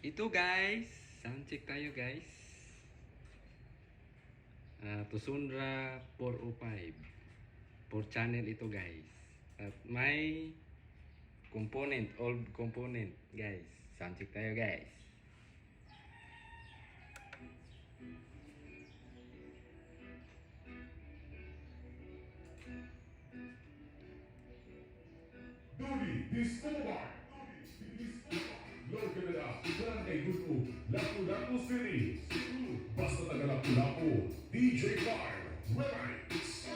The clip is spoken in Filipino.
Ito guys, sound check tayo guys. Tusundra 405. 4 channel ito guys. At may component, old component guys. Sound check tayo guys. Duli, Discover! Local na, Barangay Gusto, Lapu-Lapu City, Cebu, basta taga Lapu-Lapu, DJ Carl, Remix.